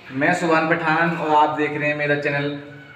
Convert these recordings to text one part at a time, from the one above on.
मैं सुभान पठान और आप देख रहे हैं मेरा चैनल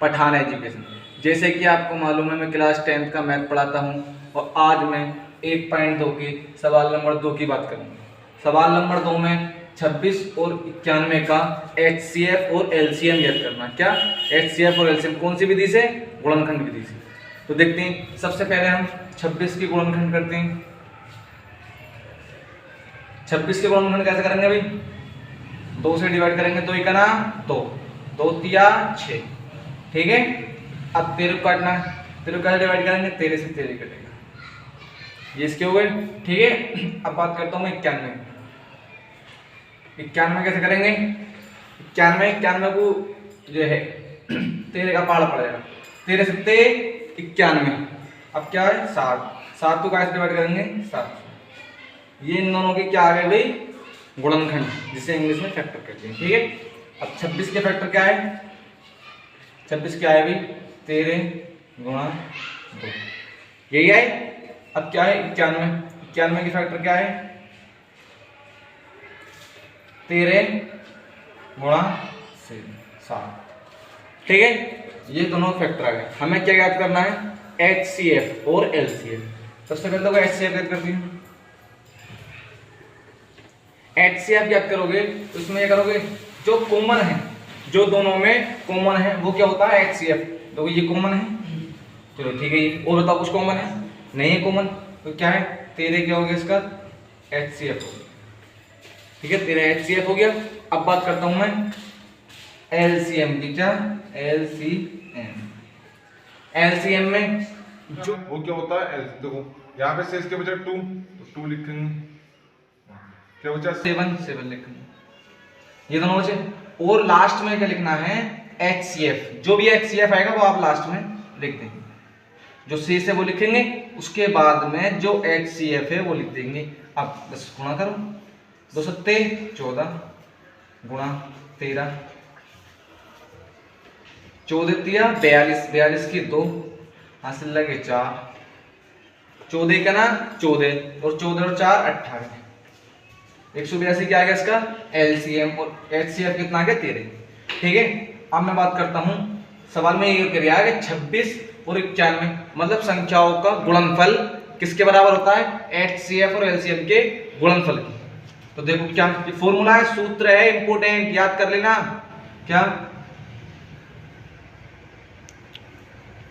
पठान एजुकेशन। जैसे कि आपको मालूम है मैं क्लास 10th का मैथ पढ़ाता हूं और आज मैं 1.2 के सवाल नंबर 2 की बात करूंगा। सवाल नंबर 2 में 26 और 91 का HCF और LCM ज्ञात करना। क्या HCF और LCM कौन सी विधि से? गुणनखंड विधि से। तो देखते हैं, सबसे पहले हम 26 की गुणनखंड करते हैं। 26 के गुणनखंड कैसे करेंगे भाई? 2 से डिवाइड करेंगे, 2 का ना 2, 2 तिया 6, ठीक है। अब 13 काटना है, 13 का डिवाइड करेंगे, 13 से 13 कटेगा, ये इसके हो गए, ठीक है। अब बात करता हूँ मैं 91। 91 कैसे करेंगे? 91 को जो है 13 का पहाड़ा पड़ेगा, 13 से 91। अब क्या है 7, 7 को कैसे डिवाइड करेंगे? 7। ये इन दोनों के क्या आ गए भाई? गुणनखंड, जिसे इंग्लिश में फैक्टर कहते हैं, ठीक है। अब 26 के फैक्टर क्या है? 26 क्या है भाई? 13 गुणा 2, यही है। अब क्या है 91? 91 के फैक्टर क्या है? 13 गुणा 7, ठीक है। ये दोनों फैक्टर आ गए। हमें क्या याद करना है? HCF और LCM। सबसे पहले तो HCF याद करते हैं। HCF याद करोगे तो इसमें ये करोगे, जो कॉमन है, जो दोनों में कॉमन है वो क्या होता है? HCF। तो ये कॉमन है, चलो ठीक है। ये और बताओ कुछ कॉमन है? नहीं है कॉमन, तो क्या है? 13 क्या हो गया इसका? HCF हो गया, ठीक है। 13 HCF हो गया। अब बात करता हूं मैं LCM की। क्या? LCM में जो वो क्या होता है? देखो यहाँ पे शेष के बजाय 2, तो 2 लिखेंगे, क्या बचा? 7 लिखेंगे, ये दोनों बचे। और लास्ट में क्या लिखना है? HCF। जो भी HCF आएगा वो आप लास्ट में लिख देंगे, जो शेष है वो लिखेंगे, उसके बाद में जो HCF है वो लिख देंगे। अब बस गुणा करो, 2 सत्ते 14 गुणा 13, 14 तिया 42, 42 की 2 हासिल लगे 4, 14 का ना 14 और 14 और 4 18, 182 क्या आ गया इसका? LCM। और HCF कितना आ गया? 13, ठीक है। अब मैं बात करता हूं, सवाल में ये कह रहा है कि 26 और 91 मतलब संख्याओं का गुणनफल किसके बराबर होता है? HCF और LCM के गुणनफल की। तो देखो क्या फॉर्मूला है, सूत्र है, इंपोर्टेंट, याद कर लेना। क्या?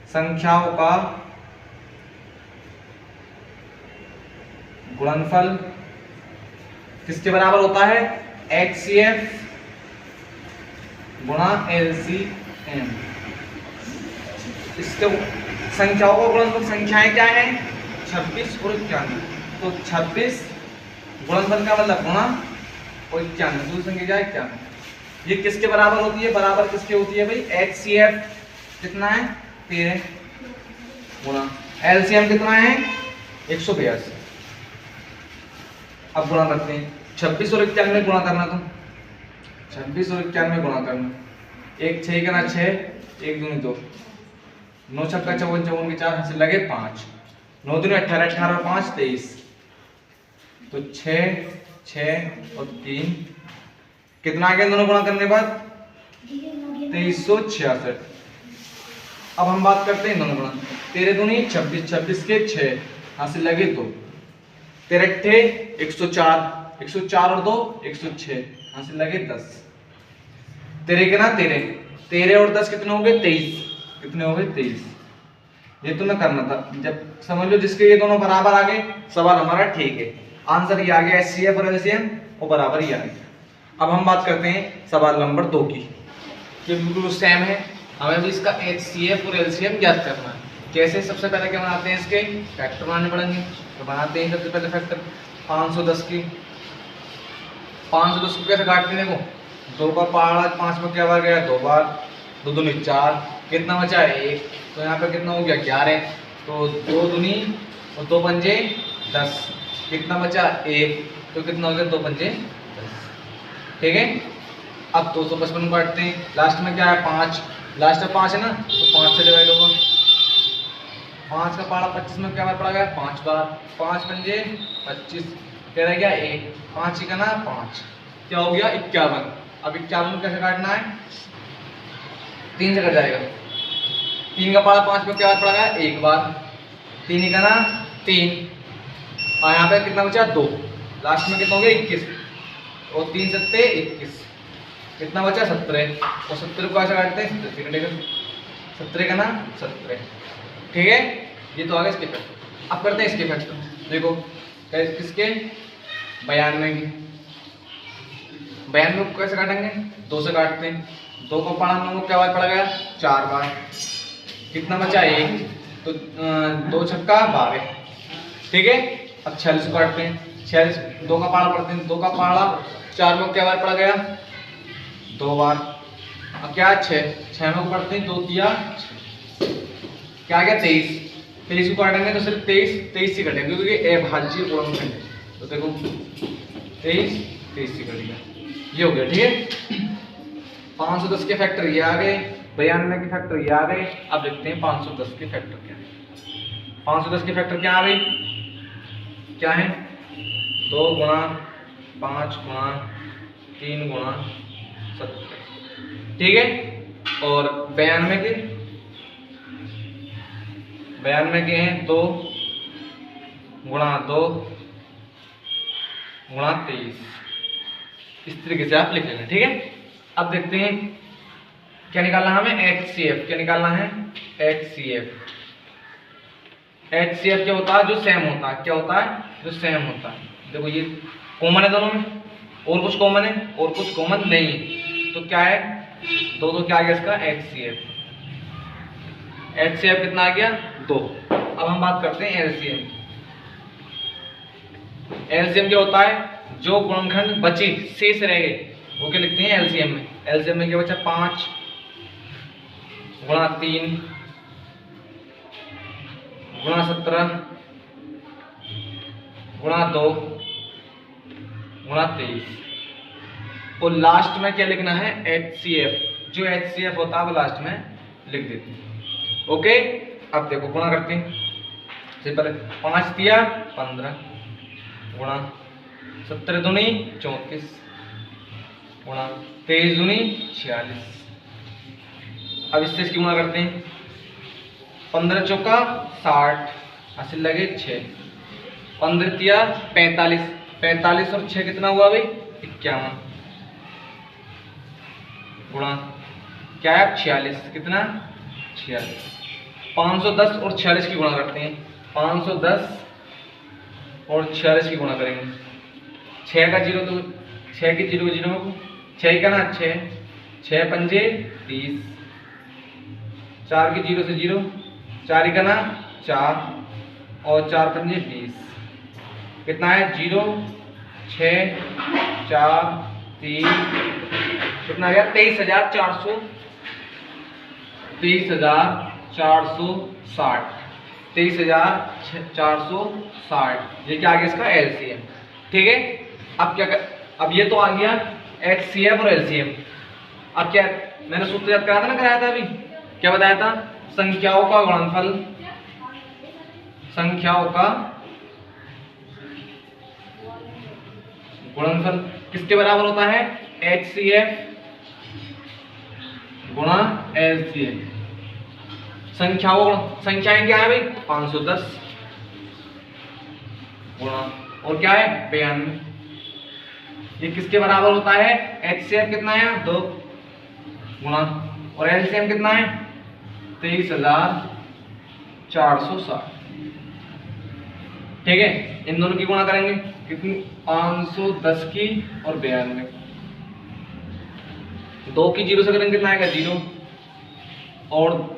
संख्याओं का गुणनफल किसके बराबर होता है? HCF गुणा LCM। इसके संख्याओं का गुणनफल, संख्याएं क्या है? 26 और 91। तो 26 गुणनफल का मतलब गुणा और 91, दूसरी संख्या क्या है? 91। ये किसके बराबर होती है? बराबर किसके होती है भाई? HCF कितना है? 13 गुणा LCM कितना है? 182। अब गुणा करते हैं, 26 और 91 गुणा करना। तो 26 और 91 गुणा करना, 1 6 का ना 6, 1 दूनी 2, 9 छक्का 54, 54 के 4 हासिल लगे 5, 9 दूनी 18, 18 और 5 23, तो 6 6 और 3 कितना आ गया दोनों गुणा करने के बाद? 2366। अब हम बात करते हैं दोनों गुणा, 13 दूनी 26, 26 के 6 हासिल लगे 2, 13 अट्ठे 104, 104 और 2 106 हासिल लगे 10, 13 के ना 13, 13 और 10 कितने हो गए? 23, कितने हो गए? 23। ये तो मैं करना था, जब समझ लो जिसके ये दोनों बराबर आ गए सवाल हमारा ठीक है, आंसर ये आ गया HCF और LCM वो बराबर ही आ गया। अब हम बात करते हैं सवाल नंबर 2 की, ये बिल्कुल सेम है, हमें भी इसका HCF और LCM ज्ञात करना है। कैसे? सबसे पहले क्या बनाते हैं? इसके फैक्टर बनाने पड़ेंगे, तो बनाते हैं सबसे पहले फैक्टर। 510 की 510 को कैसे काटते हैं? देखो 2 का पहाड़ा 5 में क्या बार गया? 2 बार, 2 दूनी 4, कितना बचा? 1, तो यहाँ पे कितना हो गया? 11, तो 2 दूनी और 2 पंजे 10, कितना बचा? 1, तो कितना हो गया? 2 पंजे 10, ठीक है। अब 255 काटते हैं, लास्ट में क्या है? 5, लास्ट में 5 है ना, तो 5 से डिवाइड होगा, 5 का पहाड़ा 25 में क्या बार पड़ा गया? 5 बार, 5 पंजे 25, क्या रह गया? 1, 5 का ना 5, क्या हो गया? 51। अब 51 को कैसे काटना है, 3 से कट जाएगा, 3 का पारा 5 में क्या बार पड़ा है, 1 बार, 3 ही का ना 3, और यहाँ पे कितना बचा 2, लास्ट में कितना हो गया 21, और 3 सत्ते 21, कितना बचा 17, और 17 को ऐसे काटते हैं 17 से कटेगा, 17 का ना 17, ठीक है। ये तो आ गया इसके फैक्टर। अब करते हैं इसके फैक्टर, देखो किसके 92 की, 92 को कैसे काटेंगे, 2 से काटते हैं, 2 को पढ़ा हम लोगों को क्या बार पड़ा गया 4 बार, कितना बचा 1, तो 2 छक्का 12, ठीक है। अब 46 को काटते हैं, 46 2 का पहाड़ा पढ़ते हैं, 2 का पहाड़ा 4 में क्या बार पड़ा गया 2 बार, अब क्या 6 में को पढ़ते हैं, 2 तिया क्या गया 23, 23 को काटेंगे तो सिर्फ 23 से कटेंगे क्योंकि अभाज्य गुणनखंड है, तो देखो 23 से कट गया, ये हो गया, ठीक है। 510 के फैक्टर ये आ गए, 92 के फैक्टर ये आ गए। अब देखते हैं 510 के फैक्टर क्या है। 510 के फैक्टर क्या आ गए, क्या है 2 गुणा 5 गुणा 3 गुणा 70, ठीक है। और 92 के हैं 2 गुणा 2 गुणा 23, इस तरीके से आप लिख लेना, ठीक है। अब देखते हैं क्या निकालना है हमें, HCF, क्या निकालना है HCF। HCF क्या होता है, जो सेम होता है, क्या होता है, जो सेम होता है। देखो ये कॉमन है दोनों में, और कुछ कॉमन है और कुछ कॉमन नहीं है, तो क्या है 2 क्या आ गया इसका HCF। HCF कितना आ गया 2। अब हम बात करते हैं LCM। LCM क्या होता है, जो गुणनखंड बचे शेष रह गए वो क्या लिखते हैं LCM में। LCM में क्या बचा 5 गुणा 3 गुणा 17 गुणा 2 गुणा 23, और लास्ट में क्या लिखना है HCF, जो HCF होता है वो लास्ट में लिख देते हैं, ओके। अब देखो गुणा करते हैं, सबसे पहले 5 दिया 15 गुणा 17 दूनी 34 गुणा 23 दूनी 46। अब इससे इसकी गुणा करते हैं, 15 चौका 60, हासिल लगे 6, 15 तिया 45, 45 और 6 कितना हुआ भाई 51, गुणा क्या है 46, कितना 46। 510 और 46 की गुणा करते हैं, 510 और 46 की गुणा करेंगे, 6 का 0 तो 6 की 0 0, 6 का ना 6, 6 पंजे 30, 4 की 0 से 0, 4 का ना 4, और 4 पंजे 20, कितना है 0 6 4 3, कितना आ गया 23,460, 23,460, ये क्या आ गया इसका LCM, ठीक है। अब क्या अब ये तो आ गया HCF और LCM। अब क्या मैंने सूत्र याद कराया था अभी, क्या बताया था, संख्याओं का गुणनफल, संख्याओं का गुणनफल किसके बराबर होता है, HCF गुणा LCM। संख्याएं क्या है भाई 510 गुणा और क्या है 92, ये किसके बराबर होता है, HCF कितना है 2 गुणा, और LCM कितना है 23,460, ठीक है। इन दोनों की गुणा करेंगे, कितनी 510 की और 92, 2 की 0 से करेंगे कितना आएगा 0, और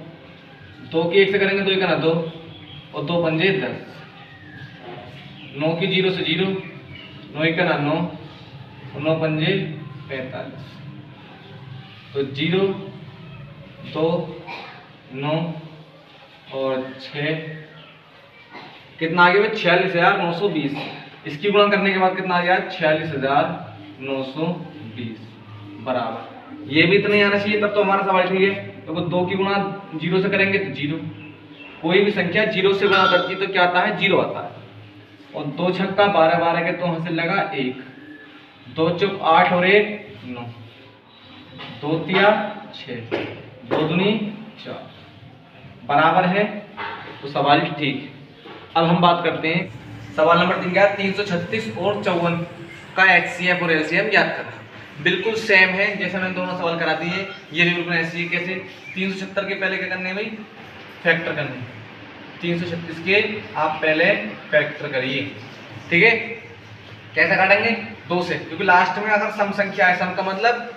2 की 1 से करेंगे 2 का ना 2, और 2 पंजे 10, 9 की 0 से 0, 9 का ना 9, और 9 पंजे 45, तो 0 2 9 और 6, कितना आ गया 46,920। इसकी गुणा करने के बाद कितना आ गया 46,920 बराबर, ये भी इतना ही आना चाहिए तब तो हमारा सवाल ठीक है। तो 2 की गुणा 0 से करेंगे तो 0, कोई भी संख्या 0 से गुणा करती है तो क्या आता है 0 आता है, और 2 छक्का 12 12 के तो हासिल लगा 1, 2 चौक 8 और 1 9, 2 तिया 6, 2 दूनी 4 बराबर है। तो सवाल ठीक। अब हम बात करते हैं सवाल नंबर 3 क्या है, 336 और 54 का HCF और LCM याद करना। बिल्कुल सेम है जैसे मैंने दोनों सवाल करा दिए, ये भी बिल्कुल ऐसे ही। कैसे? 376 के पहले क्या करने हैं भाई, फैक्टर करने। 336 के आप पहले फैक्टर करिए, ठीक है। कैसे काटेंगे? 2 से, क्योंकि लास्ट में अगर सम संख्या है, सम का मतलब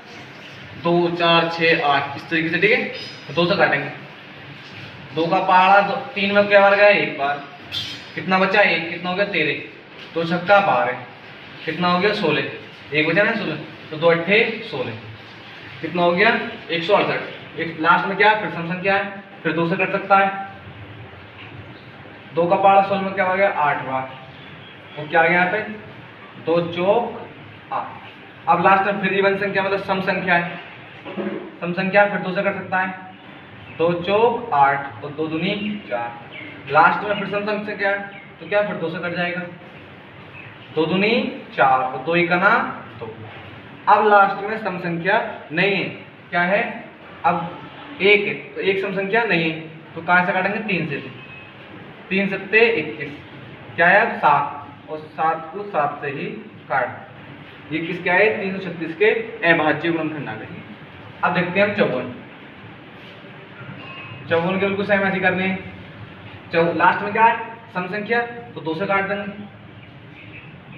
2 4 6 8 इस तरीके से, ठीक है। तो 2 से काटेंगे। 2 का पहाड़ा 3 में क्या बार गया, 1 बार। कितना बचा? 1। कितना हो गया? 13। 2 छक्का 12, कितना हो गया? 16। 1 बचा ना 16, तो 2 अट्ठे 16, कितना हो गया? 168। एक लास्ट में क्या, फिर सम संख्या है, फिर 2 से कट सकता है। 2 का पहाड़ा 16 में क्या हो गया? 8 बार। वो क्या आ गया यहाँ पे? 2 चौक 8। अब लास्ट में फिर इवन संख्या मतलब सम संख्या है, सम संख्या फिर 2 से कट सकता है। 2 चौक 8 और 2 दूनी 4। लास्ट में फिर सम संख्या है, तो क्या फिर 2 से कट जाएगा। 2 दूनी 4 और 2 इकाना 2। अब लास्ट में सम संख्या नहीं है, क्या है? अब 1 है, तो 1 सम संख्या नहीं है, तो कहाँ से काटेंगे? 3 से। 3 सत्ते 21, क्या है? अब 7, और 7 को 7 से ही काट। ये किसके आए? 336 के अभाज्य गुणनखंड आ गए। अब देखते हैं हम 54। 54 के बिल्कुल सेम ऐसे करने हैं। लास्ट में क्या है? सम संख्या, तो 2 से काट देंगे।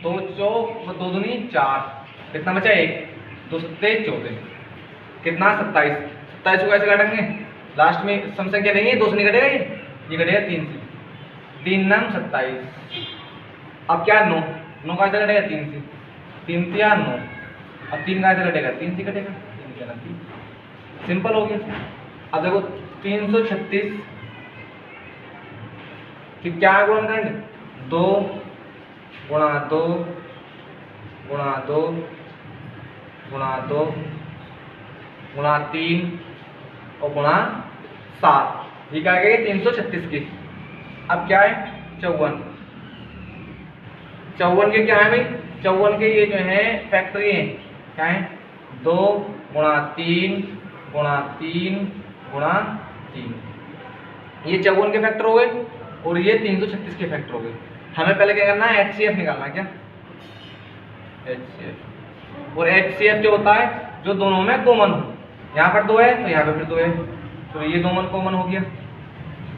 2 चौक 2 दूनी 4, कितना बचा? 1। 2 सत्ते 14, कितना? 27। 27 को कैसे काटेंगे? लास्ट में सम संख्या नहीं है, 2 से नहीं कटेगा, ये कटेगा 3 से। 3 नंग 27। अब क्या? 9 कहाँ से कटेगा? 3 से। 3 तिया 9, अब 3 कहाँ से कटेगा? 3 से कटेगा, 3। सिंपल हो गया। अब देखो 336 कि क्या है गुणनखंड? 2 गुणा 2 गुणा 2 गुणा 2 गुणा 3 और गुणा 7। ये क्या है? 336 की। अब क्या है? 54। 54 के क्या है भाई? 54 के ये जो है फैक्टरी है, क्या है? 2 गुणा 3 गुणा 3 गुणा 3। ये 54 के फैक्टर हो गए और ये 336 के फैक्टर हो गए। हमें पहले क्या करना है? HCF निकालना है। क्या? HCF। और HCF जो होता है जो दोनों में कॉमन हो। यहाँ पर 2 है तो यहाँ पे फिर 2 है, तो ये दोनों कॉमन हो गया।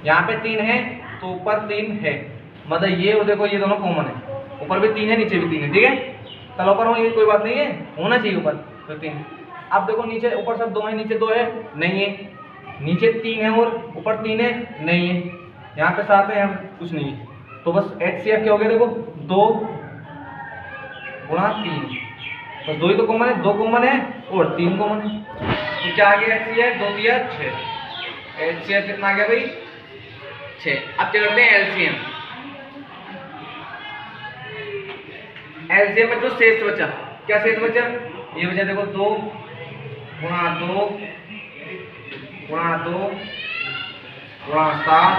यहाँ पे 3 है तो ऊपर 3 है, मतलब ये और देखो ये दोनों कॉमन है। ऊपर भी 3 है, नीचे भी 3 है, ठीक है। चलो ऊपर हो, ये कोई बात नहीं है, होना चाहिए ऊपर तो 3। अब देखो नीचे ऊपर सब 2 है, नीचे 2 है, नहीं है। नीचे 3 है और ऊपर 3 है, नहीं है। यहाँ पे 7 है, यहाँ पे कुछ नहीं है। तो बस HCF क्या हो गया? देखो 2 गुणा 3, बस 2 ही तो कॉमन है, 2 कॉमन है और 3 कॉमन है, तो क्या आ गया? HCF 2 तिया 6। HCF कितना आ गया भाई? 6। अब क्या करते हैं? LCM। LCM में जो शेष बचा, क्या शेष बचा? ये बचा देखो 2 गुणा 2 गुणा 2 गुणा 7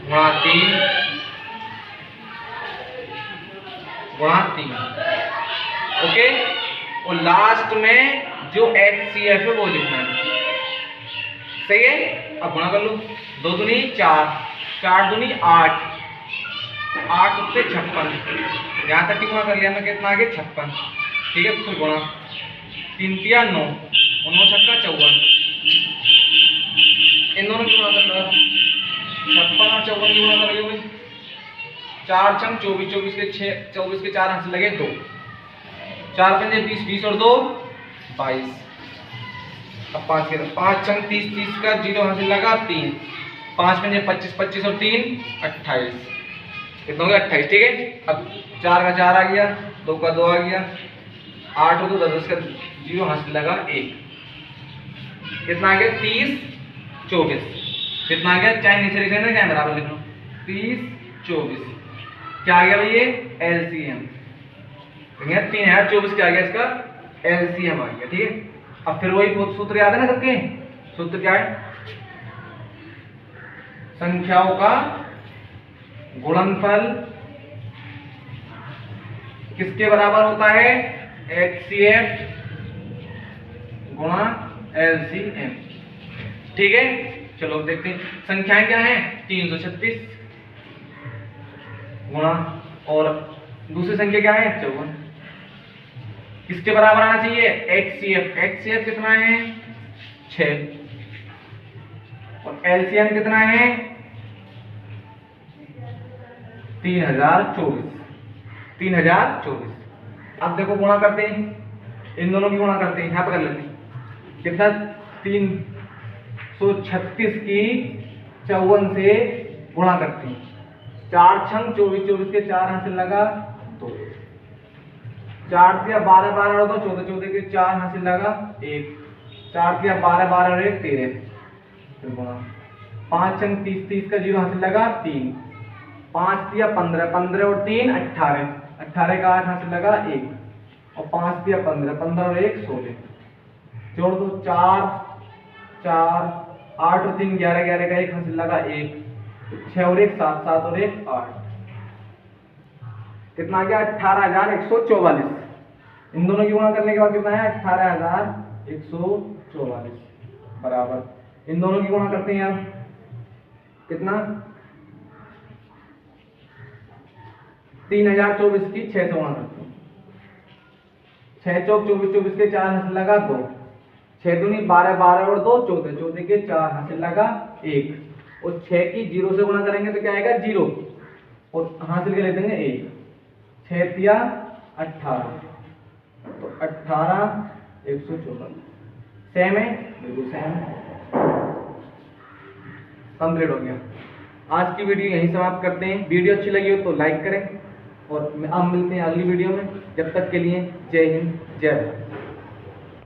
गुणा 3 गुणा 3, ओके। और लास्ट में जो HCF है वो लिखना है, सही है। अब गुणा कर लो, 2 दूनी 4, 4 दूनी 8, 8 से 56, यहाँ तक गुणा कर लिया मैं, कितना आ गया? 56, ठीक है। फिर गुणा 3 तिया 9 और 9 छक्का 54, इन दोनों की गुणा कर लो। 56 और 54 की गुणा कर लो भाई। 4 छंग 24, 24 के 6, 24 के 4 हाथ से लगे 2, 4 पंजे 20, 20 और 2 22। अब 5 के 5 छंग 30, 30 का 0 हाथ से लगा 3, 5 पंजे 25, 25 और 3 28, कितना हो गया? 28, ठीक है। अब 4 का 4 आ गया, 2 का 2 आ गया, 8 और 2 10 का 0 हाथ से लगा 1, कितना आ गया? 30 24, कितना आ गया? चाहे नीचे लिख लेना, चाहे बराबर लिख लो, 30 24। क्या आ गया भाई? ये LCM 3024 क्या आ गया? इसका LCM आ गया, ठीक है। अब फिर वही सूत्र याद है ना सबके? सूत्र क्या है? संख्याओं का गुणनफल किसके बराबर होता है? HCF गुणा LCM। ठीक है, चलो देखते हैं संख्याएं क्या है। 336 गुणा, और दूसरी संख्या क्या है 54। किसके बराबर आना चाहिए, HCF। HCF कितना है 6, और LCM कितना है 3024। 3024। अब देखो गुणा करते हैं, इन दोनों की गुणा करते हैं, यहां पर कर लेते हैं। कितना 336 की 54 से गुणा करते हैं। 4 छंग 24, 24 के 4 हासिल लगा 2, 4 दिया 12, 12 और 2 14, 14 के 4 हासिल लगा 1, 4 दिया 12, 12 और 1 13, फिर गुणा 5 छंग 30, 30 का 0 हासिल लगा 3, 5 दिया 15, 15 और 3 18, 18 का 8 हासिल लगा 1, और 5 दिया 15, 15 और 1 16, जोड़ दो 4 4, 8 और 3 11, 11 का 1 हासिल लगा 1, 6 और 1 7, 7 और 1 8, कितना आ गया 18144। इन दोनों की गुणा करने के बाद कितना है 18144 बराबर। इन दोनों की गुणा करते हैं अब, कितना 3024 की 6 से गुणा करते हैं। 6 चौक 24, 24 के 4 हासिल लगा 2, 6 दूनी 12, 12 और 2 14, 14 के 4 हासिल लगा 1, और 6 की 0 से गुणा करेंगे तो क्या आएगा 0, और हासिल कर लेते हैं 1, 6 तिया 18, तो 18 144। सेम है, बिल्कुल सेम है। कंप्लीट हो गया। आज की वीडियो यहीं समाप्त करते हैं। वीडियो अच्छी लगी हो तो लाइक करें, और हम मिलते हैं अगली वीडियो में। जब तक के लिए जय हिंद, जय भारत।